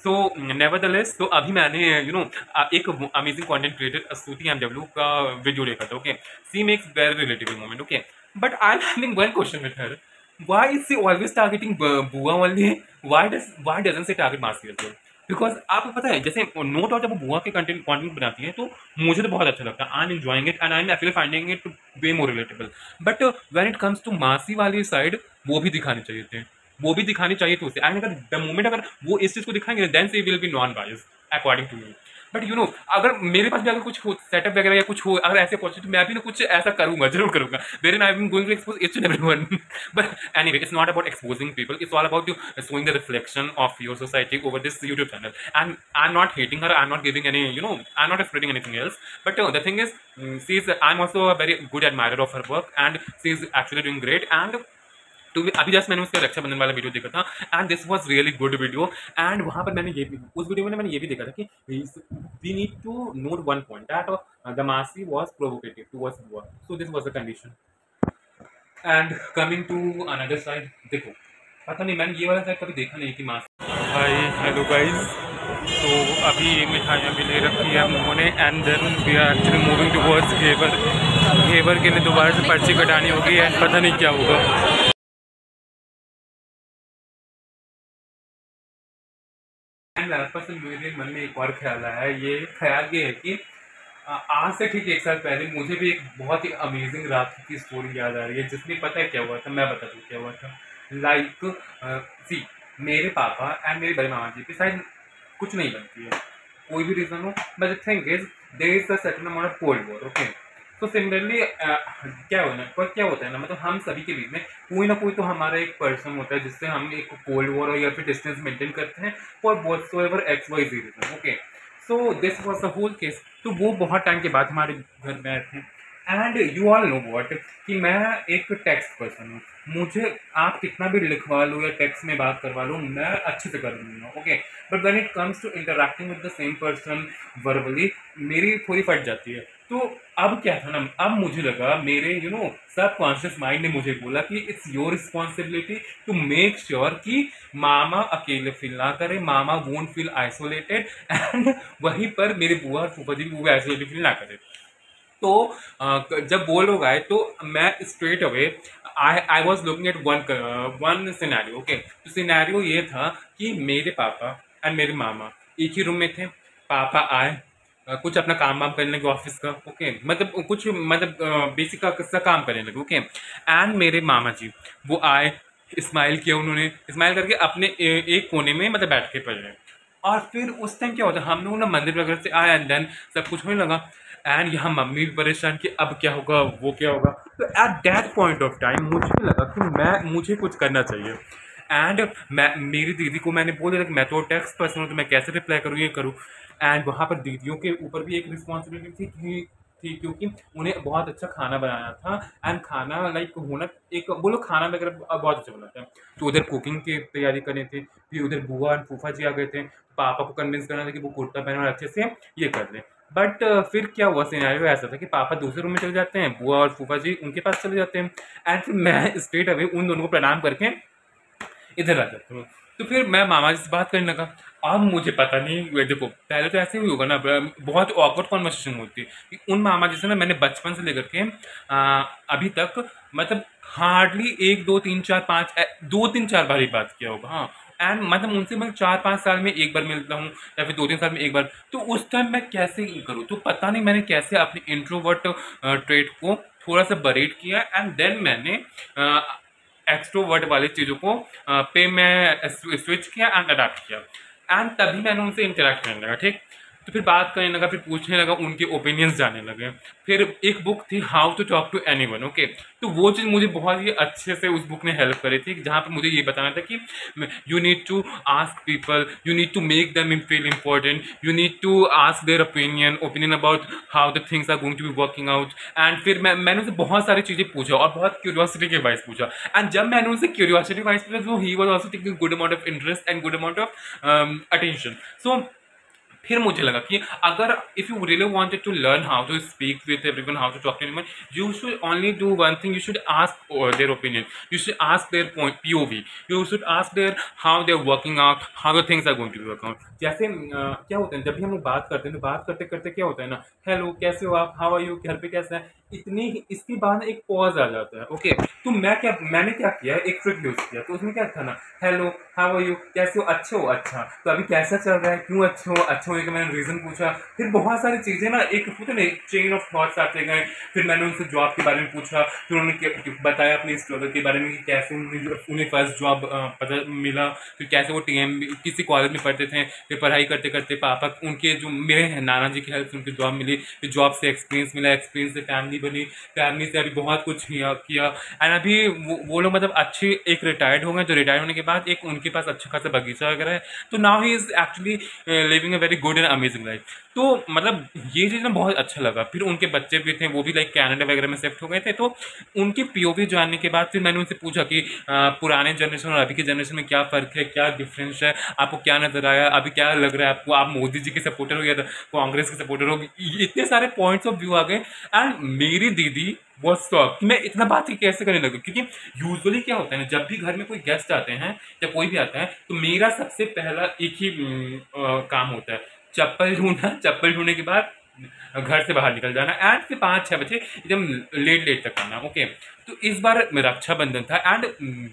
सो nevertheless, तो अभी मैंने एक amazing content creator Stuti MW का वीडियो देखा था। Okay, she makes very relatable moment. Okay, but I am having one question with her, why is she always targeting बुआ only? Why doesn't she target मासी as well? Because आपको पता है, जैसे note और जब वो बुआ के कंटेंट बनाती है तो मुझे तो बहुत अच्छा लगता है। I am enjoying it and I am actually finding it way more relatable. But when it comes to मासी वाली साइड, वो भी दिखाने चाहिए थे, वो भी दिखानी चाहिए थी उसे। एंड अगर द मोमेंट अगर वो इस चीज को दिखाएंगे then she will be non bias according to me. But अगर मेरे पास भी अगर कुछ हो सेटअप वगैरह या कुछ हो, अगर ऐसे अपॉर्चुनिटी, मैं भी ना कुछ ऐसा करूंगा, जरूर करूंगा, where I am going to expose each and everyone. But anyway, it's not about exposing people, it's all about showing the reflection of your society over this YouTube channel. And I'm not hating her, I'm not giving any, I'm not spreading anything else. But the thing is, I'm also a very good admirer of her work and she is actually doing great. And तो अभी just मैंने उसका रक्षाबंधन वाला video देखा था and this was really good video. And वहाँ पर मैंने उस वीडियो में मैंने ये भी देखा था कि we need to note one point that the masi was provocative towards bua, so this was the condition. And coming to another side, देखो पता नहीं, मैंने ये वाला साइड कभी देखा नहीं कि मासी। हाय हेलो गाइस, तो अभी मिठाइयाँ भी ले रखी है हम लोगों ने and then we are actually moving towards ghevar. Ghevar के लिए दोबारा से पर्ची कटानी होगी एंड पता नहीं क्या होगा। वापस मेरे मन में एक और ख्याल आया। ये ख्याल ये है कि आज से ठीक एक साल पहले मुझे भी एक बहुत ही अमेजिंग राखी की स्टोरी याद आ रही है, जिसमें पता है क्या हुआ था, मैं बता दूँ क्या हुआ था। लाइक सी, मेरे पापा एंड मेरे बड़े मामा जी की शायद कुछ नहीं बनती है, कोई भी रीज़न हो, but the thing is there is a certain amount of cold war. Okay, तो सिमिलरली क्या होता है ना, मतलब हम सभी के बीच में कोई ना कोई तो हमारा एक पर्सन होता है जिससे हम एक कोल्ड वॉर या फिर डिस्टेंस मेंटेन करते हैं for whatsoever x y z reason. Okay, so this was the whole case. तो वो बहुत टाइम के बाद हमारे घर में आए थे and you all know what कि मैं एक टेक्स्ट पर्सन हूँ, मुझे आप कितना भी लिखवा लो या टेक्स्ट में बात करवा लो, मैं अच्छे से कर दूंगा। Okay, but when it comes to interacting with the same person verbally, मेरी थोड़ी फट जाती है। तो अब क्या था ना, अब मुझे लगा, मेरे सबकॉन्शियस माइंड ने मुझे बोला कि it's your responsibility to make sure कि मामा अकेले फील ना करे, mama won't feel isolated and वहीं पर मेरे बुआ और फूफा जी भी वो आइसोलेटेड फील ना करे। तो जब वो लोग आए तो मैं straight away I was looking at one scenario. Okay, तो सिनेरियो ये था कि मेरे पापा एंड मेरे मामा एक ही रूम में थे। पापा आए, कुछ अपना काम वाम करने लगे ऑफिस का। ओके, मतलब कुछ मतलब बेसिक का काम करने लगे। ओके, एंड मेरे मामा जी वो आए, स्माइल किया उन्होंने, स्माइल करके अपने एक कोने में मतलब बैठ के पढ़ रहे। और फिर उस टाइम क्या होता है, हम लोग ना मंदिर वगैरह से आए एंड देन सब कुछ होने लगा एंड यहाँ मम्मी भी परेशान कि अब क्या होगा, वो क्या होगा। तो at that point of time मुझे लगा कि मुझे कुछ करना चाहिए। एंड मैं मेरी दीदी को मैंने बोल दिया कि मैं तो टेक्स्ट पर्सन हूँ, तो मैं कैसे रिप्लाई करूँ, ये करूँ। एंड वहाँ पर दीदियों के ऊपर भी एक रिस्पॉन्सिबिलिटी थी क्योंकि उन्हें बहुत अच्छा खाना बनाना था एंड खाना लाइक होना एक, वो लोग खाना वगैरह बहुत अच्छा बनाते हैं। तो उधर कुकिंग की तैयारी करनी थी, फिर उधर बुआ और फूफा जी आ गए थे, पापा को कन्विंस करना था कि वो कुर्ता पहने और अच्छे से ये कर लें। बट फिर क्या हुआ, सिनेरियो ऐसा था कि पापा दूसरे रूम में चले जाते हैं, बुआ और फूफा जी उनके पास चले जाते हैं एंड फिर मैं स्ट्रेट अवे उन दोनों को प्रणाम करके इधर आ जाता हूँ। तो फिर मैं मामा जी से बात करने लगा। अब मुझे पता नहीं, देखो पहले तो ऐसे ही होगा ना, बहुत ऑकवर्ड कॉन्वर्सेशन होती है कि उन मामा जी से ना मैंने बचपन से लेकर के अभी तक मतलब हार्डली 1 2 3 4 5 2 3 4 बार ही बात किया होगा। हाँ, एंड मतलब उनसे मैं 4 5 साल में एक बार मिलता हूँ या फिर 2 3 साल में एक बार। तो उस टाइम मैं कैसे करूँ, तो पता नहीं मैंने कैसे अपने इंट्रोवर्ट ट्रेट को थोड़ा सा बरेट किया एंड देन मैंने एक्सट्रोवर्ट वाली चीज़ों को पे मैं स्विच किया एंड अडाप्ट किया एंड तभी मैंने उनसे इंटरेक्ट करने लगा। ठीक, तो फिर बात करने लगा, फिर पूछने लगा, उनके ओपिनियंस जानने लगे। फिर एक बुक थी how to talk to anyone. Okay, तो वो चीज़ मुझे बहुत ही अच्छे से उस बुक ने हेल्प करी थी, जहाँ पे मुझे ये बताना था कि you need to ask people, you need to make them feel important, you need to ask their opinion about how the things are going to be working out. And फिर मैंने उनसे बहुत सारी चीज़ें पूछा और बहुत क्यूरियोसिटी के वाइज पूछा एंड जब मैंने उनसे क्यूरियोसिटी वाइज पूछा तो he was also taking good amount of interest and good amount of attention. So फिर मुझे लगा कि अगर if you really wanted to learn how to speak with everyone, how to talk to anyone, you should only do one thing, you should ask their opinion, you should ask their point POV, you should ask their how they are working out, how the things are going to work out. जैसे क्या होता है जब भी हम लोग बात करते हैं तो बात करते करते क्या होता है ना, हेलो कैसे हो आप, हाउ आर यू, घर पे कैसा है, इतनी इसके बाद एक पॉज आ जाता है। ओके, तो मैंने क्या किया, एक ट्रिक यूज किया, तो उसमें क्या था ना, हेलो हाउ आर यू, कैसे हो, अच्छे हो, अच्छा तो अभी कैसा चल रहा है, क्यों अच्छे हो, अच्छा होने का मैंने रीजन पूछा। फिर बहुत सारी चीजें ना एक होते ना, एक चेन ऑफ थॉट्स आते गए। फिर मैंने उनसे जॉब के बारे में पूछा, फिर उन्होंने बताया अपनी स्ट्रगल के बारे में कि कैसे उन्हें फर्स्ट जॉब पता मिला, फिर कैसे वो टीएम किसी कॉलेज में पढ़ते थे, फिर पढ़ाई करते करते पापा उनके जो मेरे नाना जी की हेल्प से उनकी जॉब मिली, फिर जॉब से एक्सपीरियंस मिला, एक्सपीरियंस से फैमिली बनी, फैमिली से अभी बहुत कुछ किया एंड अभी वो लोग मतलब अच्छे एक रिटायर्ड हो गए। जो रिटायर्ड होने के बाद एक उनके पास अच्छा खासा बगीचा वगैरह है, तो now he is actually living a very good and amazing life. तो मतलब ये चीज़ ना बहुत अच्छा लगा। फिर उनके बच्चे भी थे, वो भी लाइक कनाडा वगैरह में शिफ्ट हो गए थे, तो उनकी पीओवी जानने के बाद फिर मैंने उनसे पूछा कि पुराने जनरेशन और अभी के जनरेशन में क्या फ़र्क है, क्या डिफरेंस है, आपको क्या नज़र आया, अभी क्या लग रहा है आपको, आप मोदी जी के सपोर्टर हो या कांग्रेस के सपोर्टर हो। इतने सारे पॉइंट्स ऑफ व्यू आ गए एंड मेरी दीदी वो शॉक मैं इतना बात ही कैसे करने लगा, क्योंकि यूजुअली क्या होता है ना, जब भी घर में कोई गेस्ट आते हैं या कोई भी आता है तो मेरा सबसे पहला एक ही काम होता है, चप्पल ढूंढना, चप्पल ढूंढने के बाद घर से बाहर निकल जाना एंड फिर 5-6 बजे एकदम लेट लेट तक आना। ओके, तो इस बार रक्षाबंधन था एंड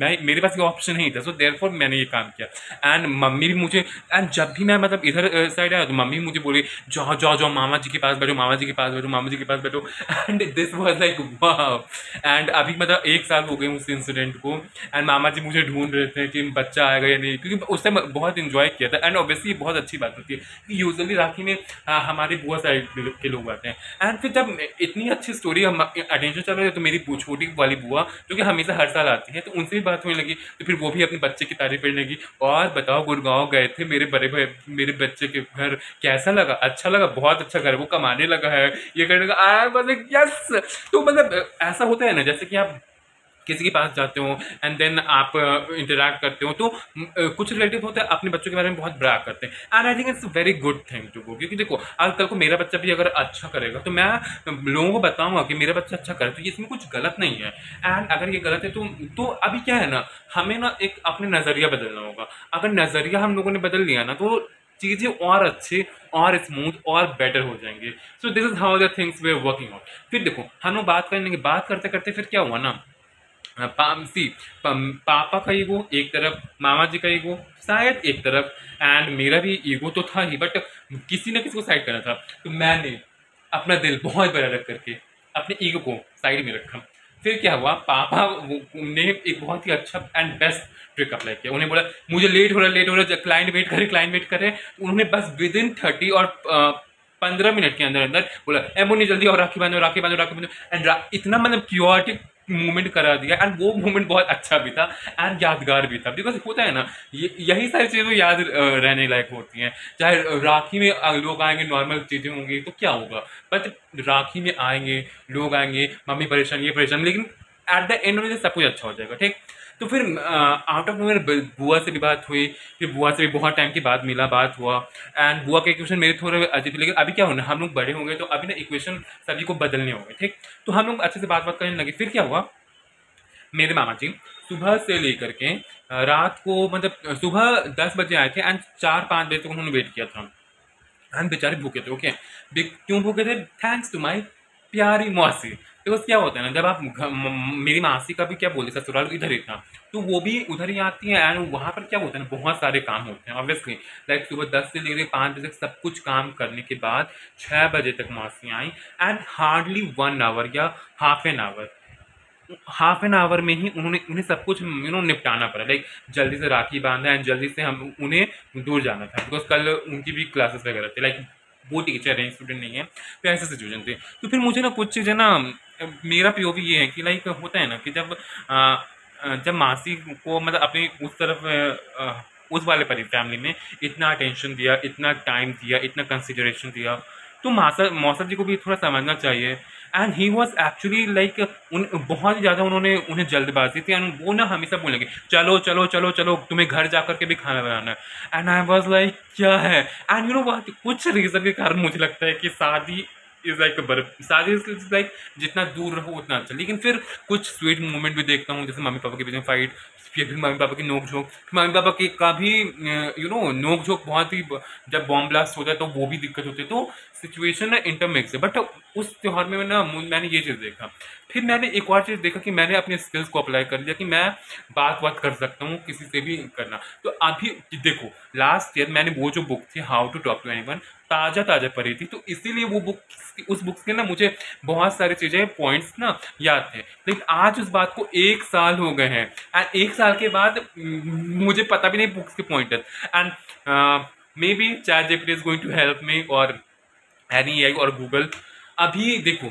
मैं मेरे पास ये ऑप्शन नहीं था, सो देयरफॉर मैंने ये काम किया एंड मम्मी भी मुझे, एंड जब भी मैं मतलब इधर साइड आया तो मम्मी मुझे बोली जाओ जाओ जाओ मामा जी के पास बैठो, मामा जी के पास बैठो, मामा जी के पास बैठो and this was like wow. And अभी मतलब 1 साल हो गए उस इंसिडेंट को एंड मामा जी मुझे ढूंढ रहे थे कि बच्चा आएगा या नहीं, क्योंकि उस टाइम बहुत इंजॉय किया था एंड ऑब्वियसली बहुत अच्छी बात होती है कि यूजुअली राखी में हमारी बुआ साइड के लोग आते हैं। एंड फिर जब इतनी अच्छी स्टोरी हम अटेंशन चल रही है तो मेरी छोटी वाली बुआ जो कि हमेशा हर साल आती है, तो उनसे भी बात होने लगी, तो फिर वो भी अपने बच्चे की तारीफ करने लगी। और बताओ गुड़गांव गए थे मेरे बड़े भाई, मेरे बच्चे के घर कैसा लगा, अच्छा लगा, बहुत अच्छा घर, वो कमाने लगा है, ये करने लगा, आई वाज लाइक यस। तो मतलब ऐसा होता है ना, जैसे कि आप किसी के पास जाते हो एंड देन आप इंटरैक्ट करते हो, तो कुछ रिलेटिव होते हैं अपने बच्चों के बारे में बहुत ब्राग करते हैं and I think it's very good thing to go, क्योंकि देखो आज कल को मेरा बच्चा भी अगर अच्छा करेगा तो मैं लोगों को बताऊंगा कि मेरा बच्चा अच्छा करे, तो ये इसमें कुछ गलत नहीं है। एंड अगर ये गलत है तो अभी क्या है ना, हमें ना एक अपने नज़रिया बदलना होगा। अगर नज़रिया हम लोगों ने बदल लिया ना तो चीज़ें और अच्छी और स्मूथ और बेटर हो जाएंगे। So this is how the things वे आर वर्किंग आउट। फिर देखो हम लोग बात करने की बात करते करते फिर क्या हुआ ना, पापा का ईगो एक तरफ, मामा जी का ईगो शायद एक तरफ एंड मेरा भी ईगो तो था ही, बट किसी न किसी को साइड करना था। तो मैंने अपना दिल बहुत बड़ा रख करके अपने ईगो को साइड में रखा। फिर क्या हुआ, पापा ने एक बहुत ही अच्छा एंड बेस्ट ट्रिक अप्लाई किया। उन्हें बोला मुझे लेट हो रहा है, क्लाइंट वेट करे। उन्होंने बस विद इन 30 और 15 मिनट के अंदर अंदर बोला ए मुन्नी जल्दी और राखी बांधो, राखी बांधो, राखी बांधो एंड इतना मतलब क्योटिक मूवमेंट करा दिया एंड वो मूवमेंट बहुत अच्छा भी था एंड यादगार भी था। बिकॉज होता है ना, यही सारी चीज़ें याद रहने लायक होती हैं। चाहे राखी में लोग आएंगे, नॉर्मल चीज़ें होंगी तो क्या होगा, बट राखी में आएंगे लोग, आएंगे मम्मी परेशान, ये परेशान, लेकिन एट द एंड में सब कुछ अच्छा हो जाएगा। ठीक, तो फिर आउट ऑफ नोवेयर बुआ से भी बात हुई, फिर बुआ से भी बहुत टाइम के बाद मिला, बात हुआ एंड बुआ के इक्वेशन मेरे थोड़े अजीब थे, लेकिन अभी क्या होना, हम लोग बड़े होंगे तो अभी ना इक्वेशन सभी को बदलने होंगे। ठीक, तो हम लोग अच्छे से बात करने लगे। फिर क्या हुआ, मेरे मामा जी सुबह से लेकर के रात को मतलब सुबह 10 बजे आए थे एंड 4-5 बजे तक उन्होंने वेट किया था एंड बेचारे भूखे थे। ओके, क्यों भूखे थे, थैंक्स टू माई प्यारी मौसी। तो क्या होता है ना, जब आप मेरी मासी का भी क्या बोले ससुराल इधर ही था, तो वो भी उधर ही आती है एंड वहाँ पर क्या होता है ना, बहुत सारे काम होते हैं ऑब्वियसली। लाइक सुबह 10 से लेकर 5 बजे तक सब कुछ काम करने के बाद 6 बजे तक मासी आई एंड हार्डली 1 आवर या हाफ एन आवर में ही उन्हें सब कुछ निपटाना पड़ा। लाइक जल्दी से राखी बांधा एंड जल्दी से हम उन्हें दूर जाना था, बिकॉज कल उनकी भी क्लासेस वगैरह थे। लाइक वो टीचर हैं, स्टूडेंट नहीं है, तो ऐसे सिचुएशन थे। तो फिर मुझे ना कुछ चीज़ें ना, मेरा पीओवी ये है कि लाइक होता है ना कि जब मासी को मतलब अपनी उस तरफ उस वाले फैमिली में इतना अटेंशन दिया, इतना टाइम दिया, इतना कंसिडरेशन दिया, तो मौसा जी को भी थोड़ा समझना चाहिए and he was actually like उन बहुत ही ज़्यादा उन्होंने उन्हें जल्दबाजी थी एंड वो ना हमेशा बोलेंगे चलो चलो चलो चलो तुम्हें घर जा करके भी खाना बनाना है। एंड आई वॉज लाइक क्या है, एंड यू नो वह कुछ रीज़न के कारण मुझे लगता है कि शादी इज लाइक बर्फ, शादी इज लाइक जितना दूर रहो उतना अच्छा। लेकिन फिर कुछ स्वीट मोमेंट भी देखता हूँ, जैसे मम्मी पापा के बीच में फाइट, फिर मम्मी पापा की नोक झोंक, मम्मी पापा की का भी यू नो नोक झोंक बहुत ही, जब बॉम्ब ब्लास्ट होता है तो वो भी दिक्कत होती है, तो सिचुएशन ना इंटरमिक्स है। बट उस त्यौहार में ना मैंने ये चीज़ देखा। फिर मैंने एक और चीज़ देखा कि मैंने अपने स्किल्स को अप्लाई कर लिया कि मैं बात कर सकता हूँ किसी से भी करना। तो अभी देखो लास्ट ईयर मैंने वो जो बुक थी how to talk to anyone ताज़ा पढ़ी थी, तो इसीलिए वो बुक उस बुक के ना मुझे बहुत सारी चीज़ें पॉइंट्स ना याद थे। लेकिन आज उस बात को 1 साल हो गए हैं एंड 1 साल के बाद मुझे पता भी नहीं बुक्स के pointers. And maybe ChatGPT is going to help me और एनी एआई और गूगल। अभी देखो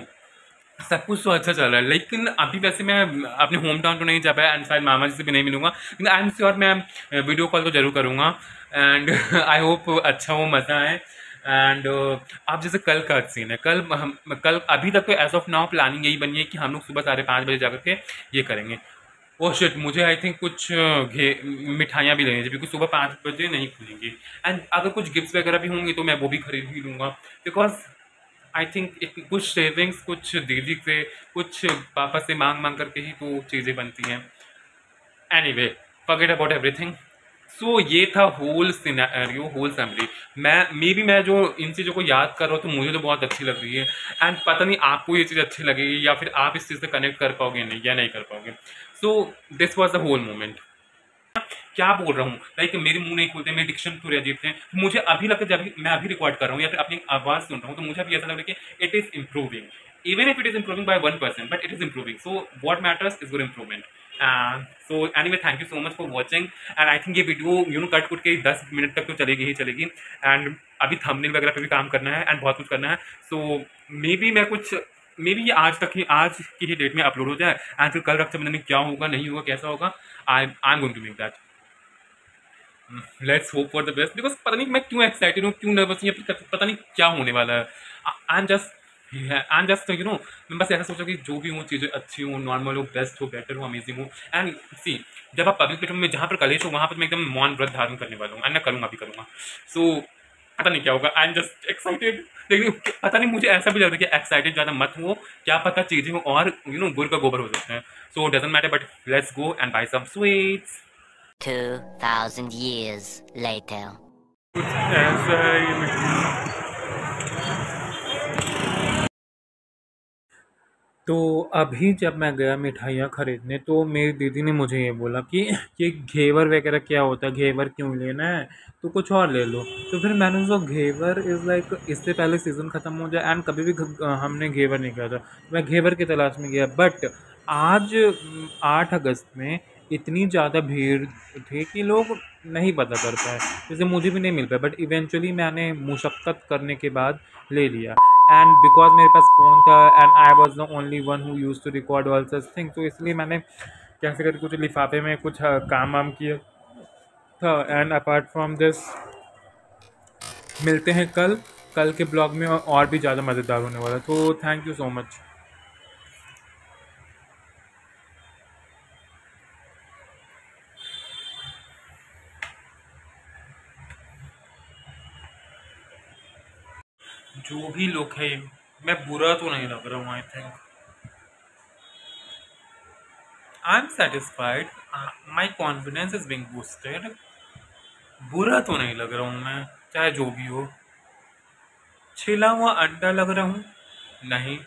सब कुछ तो अच्छा चल रहा है, लेकिन अभी वैसे मैं अपने होम टाउन तो नहीं जा पाया एंड शायद मामा जी से भी नहीं मिलूंगा, लेकिन आई एम श्योर मैं वीडियो कॉल तो जरूर करूँगा एंड आई होप अच्छा हो, मज़ा आए। एंड अब जैसे कल का सीन है, कल अभी तक तो एज ऑफ नाउ प्लानिंग यही बनी है कि हम लोग सुबह 5:30 बजे जा करके ये करेंगे। ओह शिट, मुझे आई थिंक कुछ मिठाइयाँ भी लेनी चाहिए क्योंकि सुबह 5 बजे नहीं खुलेंगी। एंड अगर कुछ गिफ्ट्स वगैरह भी होंगे तो मैं वो भी खरीद ही लूँगा, बिकॉज आई थिंक कुछ सेविंग्स, कुछ दीदी से, कुछ पापा से मांग करके ही तो चीज़ें बनती हैं। Anyway, forget about everything. So ये था होल सिनेरियो, होल फैमिली। मैं जो इन चीज़ों को याद कर रहा हूँ तो मुझे तो बहुत अच्छी लग रही है एंड पता नहीं आपको ये चीज़ अच्छी लगेगी या फिर आप इस चीज़ से कनेक्ट कर पाओगे नहीं या नहीं कर पाओगे। So this was the whole moment. क्या बोल रहा हूँ, लाइक मेरे मुंह नहीं खुलते, मेरे डिक्शन थोड़े अजीब थे। मुझे अभी लगता है जब मैं अभी रिकॉर्ड कर रहा हूँ या फिर अपनी आवाज़ सुन रहा हूँ तो मुझे अभी ऐसा लग रहा है कि it is improving, even if it is improving by 1%, but it is improving. So what matters is good improvement. So anyway, thank you so much for watching. And I think ये वीडियो कट कुट के 10 minute तक तो चलेगी ही चलेगी। And अभी thumbnail वगैरह पे भी काम करना है एंड बहुत कुछ करना है। सो मे बी ये आज की ही डेट में अपलोड हो जाए एंड फिर कल रक्षाबंधन में क्या होगा नहीं होगा कैसा होगा, I am going to make that. Let's hope for the best, because पता नहीं मैं क्यों एक्साइटेड हूँ, क्यों नर्वस हूँ, या फिर पता नहीं क्या होने वाला है। आई एम जस्ट मैं बस ऐसा सोचा कि जो भी हो चीज़ें अच्छी हो, नॉर्मल हो, बेस्ट हो, बेटर हो, अमेजिंग हो। एंड सी जब आप पब्लिक प्लेटफॉर्म में जहाँ पर कलेश हो वहाँ पर मैं एकदम मौन व्रत धारण करने वाला हूँ एंड मैं करूँगा भी करूँगा। सो पता नहीं क्या होगा, आई एम जस्ट एक्साइटेड। लेकिन पता नहीं मुझे ऐसा भी लग रहा है कि एक्साइटेड ज़्यादा मत हो, क्या पता चीज़ें हो और गुड़ का गोबर हो सकते हैं। So doesn't matter, but let's go and buy some sweets. 2000 years later. कुछ ऐसा ही। तो अभी जब मैं गया मिठाइयाँ ख़रीदने तो मेरी दीदी ने मुझे ये बोला कि ये घेवर वगैरह क्या होता है, घेवर क्यों लेना है, तो कुछ और ले लो। तो फिर मैंने उसको घेवर इज़ लाइक इससे पहले सीज़न ख़त्म हो जाए एंड कभी भी हमने घेवर नहीं खाया था, मैं घेवर की तलाश में गया। बट आज 8 अगस्त में इतनी ज़्यादा भीड़ थी कि लोग नहीं पता कर पाए, जैसे मुझे भी नहीं मिल पाया। बट इवेंचुअली मैंने मुशक्क़त करने के बाद ले लिया एंड बिकॉज मेरे पास फ़ोन था and I was the only one who use to record all such thing, तो इसलिए मैंने कैसे करके कुछ लिफाफे में कुछ काम वाम किया था। एंड अपार्ट फ्रॉम दिस मिलते हैं कल के ब्लॉग में और भी ज़्यादा मज़ेदार होने वाला। तो थैंक यू सो मच। जो भी लोग है, मैं बुरा तो नहीं लग रहा हूँ, I think I am satisfied, my confidence is being boosted. बुरा तो नहीं लग रहा हूँ मैं, चाहे जो भी हो। छिला हुआ अंडा लग रहा हूँ? नहीं।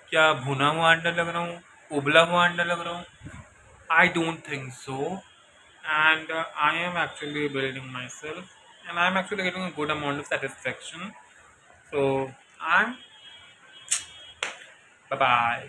क्या भुना हुआ अंडा लग रहा हूँ, उबला हुआ अंडा लग रहा हूँ? I don't think so. And I am actually building myself and I am actually getting a good amount of satisfaction. So I am bye bye.